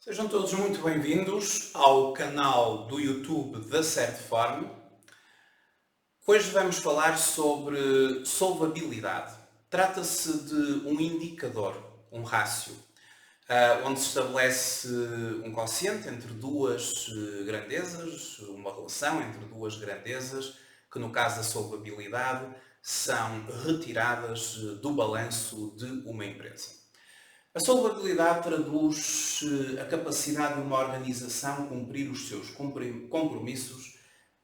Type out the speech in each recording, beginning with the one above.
Sejam todos muito bem-vindos ao canal do YouTube da Certform. Hoje vamos falar sobre solvabilidade. Trata-se de um indicador, um rácio, onde se estabelece um quociente entre duas grandezas, uma relação entre duas grandezas, que no caso da solvabilidade são retiradas do balanço de uma empresa. A solvabilidade traduz a capacidade de uma organização cumprir os seus compromissos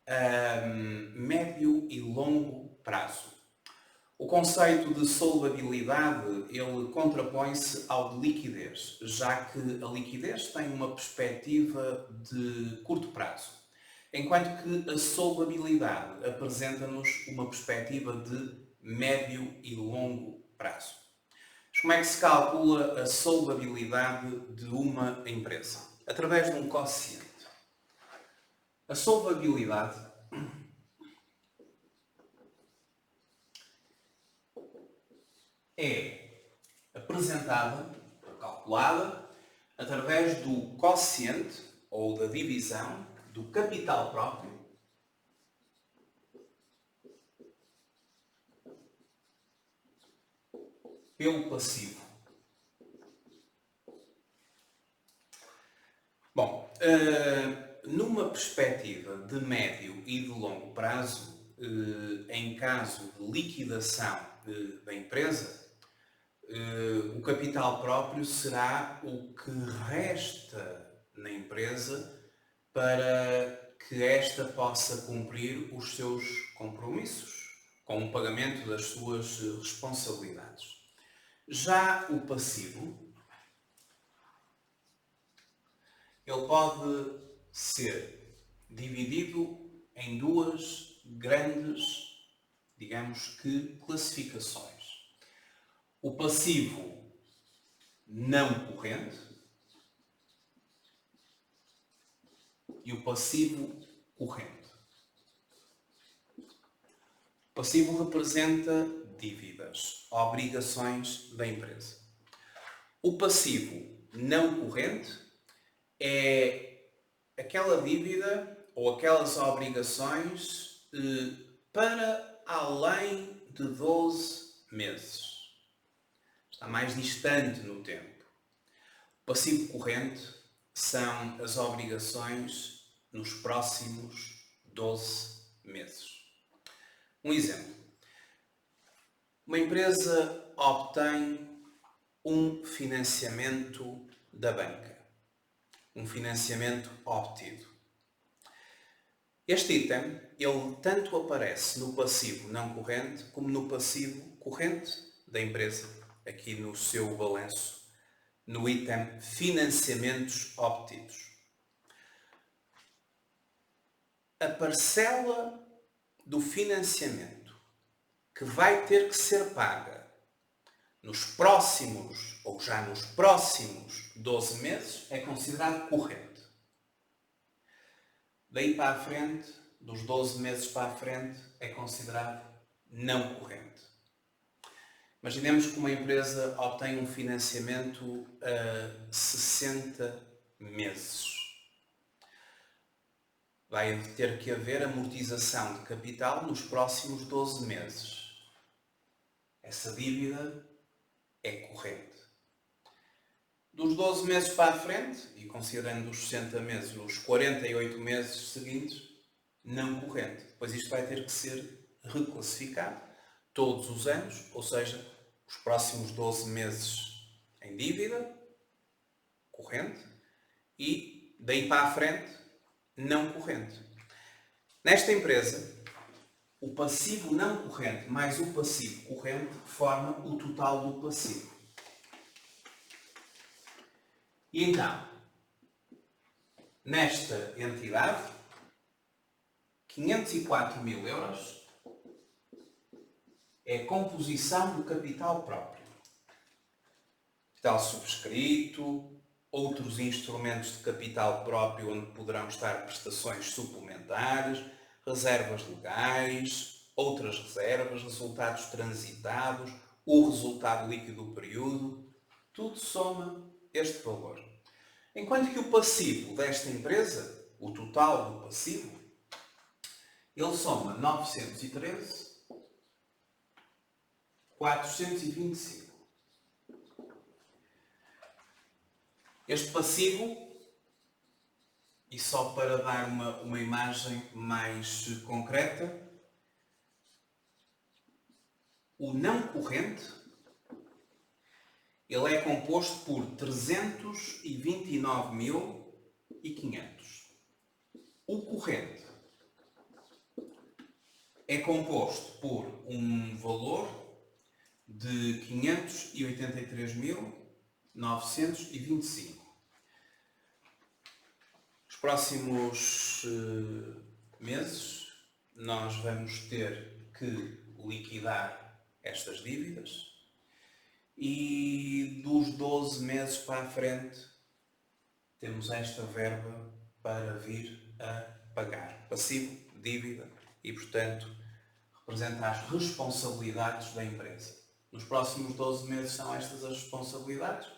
a médio e longo prazo. O conceito de solvabilidade ele contrapõe-se ao de liquidez, já que a liquidez tem uma perspectiva de curto prazo, enquanto que a solvabilidade apresenta-nos uma perspectiva de médio e longo prazo. Como é que se calcula a solvabilidade de uma empresa? Através de um quociente. A solvabilidade é apresentada, calculada, através do quociente ou da divisão do capital próprio pelo passivo. Bom, numa perspectiva de médio e de longo prazo, em caso de liquidação da empresa, o capital próprio será o que resta na empresa para que esta possa cumprir os seus compromissos com o pagamento das suas responsabilidades. Já o passivo, ele pode ser dividido em duas grandes, digamos que, classificações. O passivo não corrente e o passivo corrente. O passivo representa dívidas, obrigações da empresa. O passivo não corrente é aquela dívida ou aquelas obrigações para além de 12 meses. Está mais distante no tempo. O passivo corrente são as obrigações nos próximos 12 meses. Um exemplo. Uma empresa obtém um financiamento da banca. Um financiamento obtido. Este item, ele tanto aparece no passivo não corrente como no passivo corrente da empresa, aqui no seu balanço, no item financiamentos obtidos. A parcela do financiamento que vai ter que ser paga nos próximos, ou já nos próximos 12 meses, é considerado corrente. Daí para a frente, dos 12 meses para a frente, é considerado não corrente. Imaginemos que uma empresa obtém um financiamento a 60 meses. Vai ter que haver amortização de capital nos próximos 12 meses. Essa dívida é corrente. Dos 12 meses para a frente, e considerando os 60 meses, os 48 meses seguintes, não corrente. Pois isto vai ter que ser reclassificado todos os anos, ou seja, os próximos 12 meses em dívida, corrente, e daí para a frente, não corrente. Nesta empresa, o passivo não corrente mais o passivo corrente forma o total do passivo. E então, nesta entidade, 504 mil euros é a composição do capital próprio. Capital subscrito, outros instrumentos de capital próprio onde poderão estar prestações suplementares, reservas legais, outras reservas, resultados transitados, o resultado líquido do período, tudo soma este valor. Enquanto que o passivo desta empresa, o total do passivo, ele soma 913, 425. Este passivo, e só para dar uma imagem mais concreta, o não corrente, ele é composto por 329.500. O corrente é composto por um valor de 583.925. Nos próximos meses nós vamos ter que liquidar estas dívidas e dos 12 meses para a frente temos esta verba para vir a pagar. Passivo, dívida e, portanto, representa as responsabilidades da empresa. Nos próximos 12 meses são estas as responsabilidades,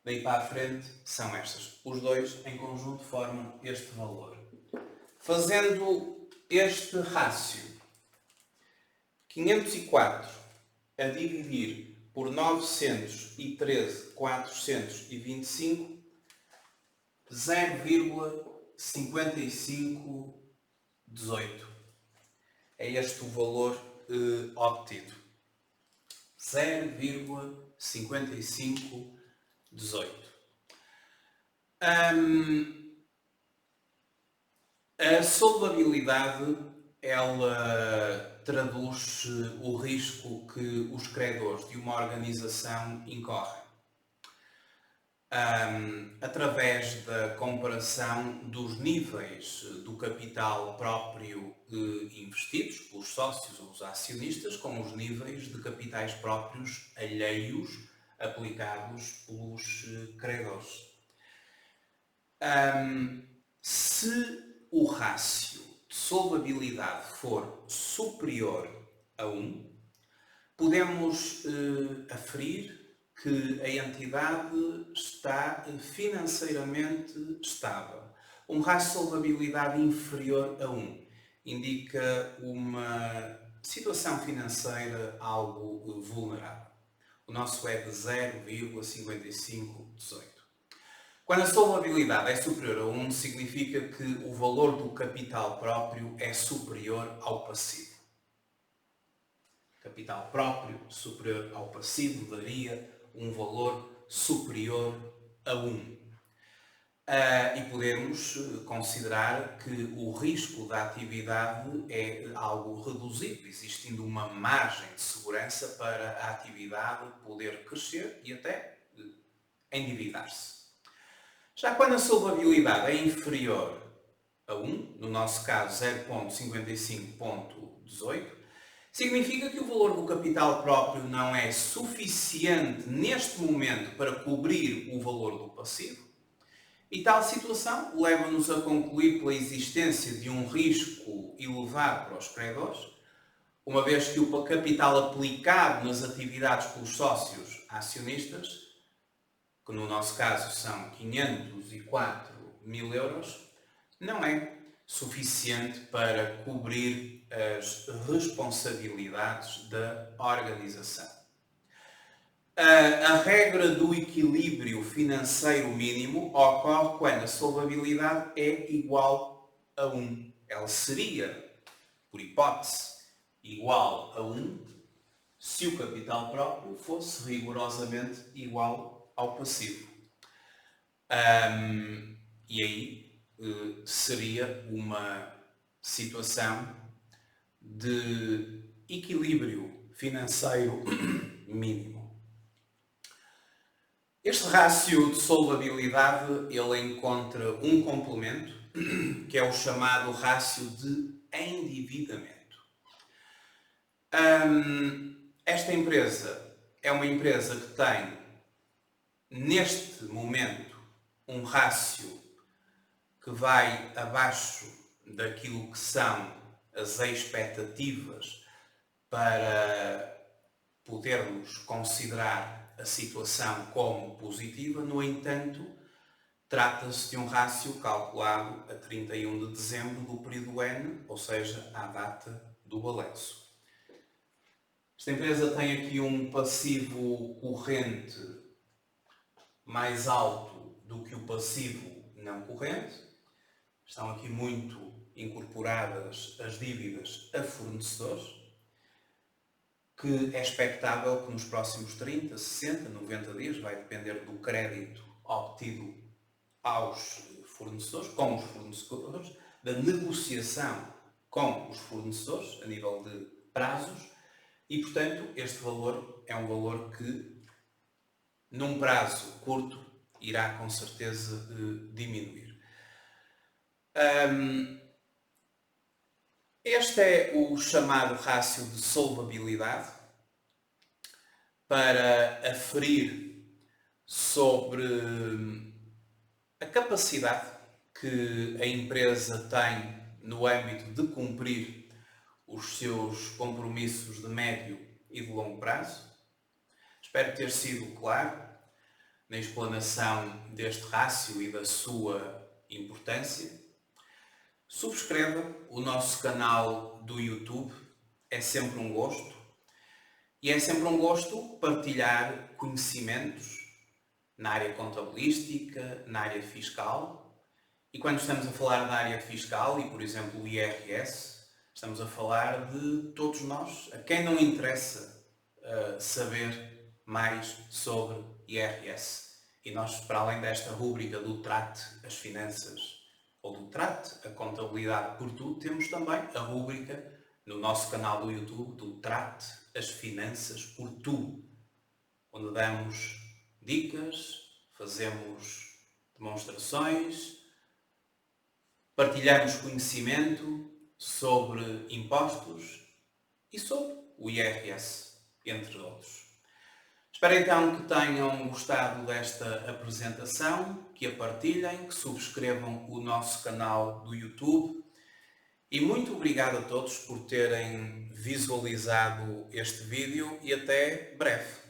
daí para a frente são estas. Os dois em conjunto formam este valor. Fazendo este rácio, 504 a dividir por 913.425, 0,5518. É este o valor obtido. 0,5518. A solvabilidade, ela traduz o risco que os credores de uma organização incorrem através da comparação dos níveis do capital próprio investidos pelos sócios ou os acionistas com os níveis de capitais próprios alheios aplicados pelos credores. Se o rácio de solvabilidade for superior a 1, podemos aferir que a entidade está financeiramente estável. Um rácio de solvabilidade inferior a 1 indica uma situação financeira algo vulnerável. O nosso é de 0,5518. Quando a solvabilidade é superior a 1, significa que o valor do capital próprio é superior ao passivo. Capital próprio superior ao passivo daria um valor superior a 1. E podemos considerar que o risco da atividade é algo reduzido, existindo uma margem de segurança para a atividade poder crescer e até endividar-se. Já quando a solvabilidade é inferior a 1, no nosso caso 0,5518, significa que o valor do capital próprio não é suficiente neste momento para cobrir o valor do passivo. E tal situação leva-nos a concluir pela existência de um risco elevado para os credores, uma vez que o capital aplicado nas atividades pelos sócios acionistas, que no nosso caso são 504.000 euros, não é suficiente para cobrir as responsabilidades da organização. A regra do equilíbrio financeiro mínimo ocorre quando a solvabilidade é igual a 1. Ela seria, por hipótese, igual a 1 se o capital próprio fosse rigorosamente igual ao passivo. E aí seria uma situação de equilíbrio financeiro mínimo. Este rácio de solvabilidade, ele encontra um complemento, que é o chamado rácio de endividamento. Esta empresa é uma empresa que tem, neste momento, um rácio que vai abaixo daquilo que são as expectativas para podermos considerar a situação como positiva. No entanto, Trata-se de um rácio calculado a 31 de dezembro do período N, ou seja, à data do balanço. Esta empresa tem aqui um passivo corrente mais alto do que o passivo não corrente. Estão aqui muito incorporadas as dívidas a fornecedores, que é expectável que nos próximos 30, 60, 90 dias, vai depender do crédito obtido aos fornecedores, com os fornecedores, da negociação com os fornecedores a nível de prazos e, portanto, este valor é um valor que, num prazo curto, irá com certeza diminuir. Este é o chamado rácio de solvabilidade para aferir sobre a capacidade que a empresa tem no âmbito de cumprir os seus compromissos de médio e de longo prazo. Espero ter sido claro na explanação deste rácio e da sua importância. Subscreva o nosso canal do YouTube, é sempre um gosto. E é sempre um gosto partilhar conhecimentos na área contabilística, na área fiscal. E quando estamos a falar da área fiscal e, por exemplo, o IRS, estamos a falar de todos nós, a quem não interessa saber mais sobre IRS. E nós, para além desta rúbrica do Trate as Finanças, ou do Trate a Contabilidade por Tu, temos também a rúbrica no nosso canal do YouTube do Trate as Finanças por Tu, onde damos dicas, fazemos demonstrações, partilhamos conhecimento sobre impostos e sobre o IRS, entre outros. Espero então que tenham gostado desta apresentação, que a partilhem, que subscrevam o nosso canal do YouTube e muito obrigado a todos por terem visualizado este vídeo e até breve.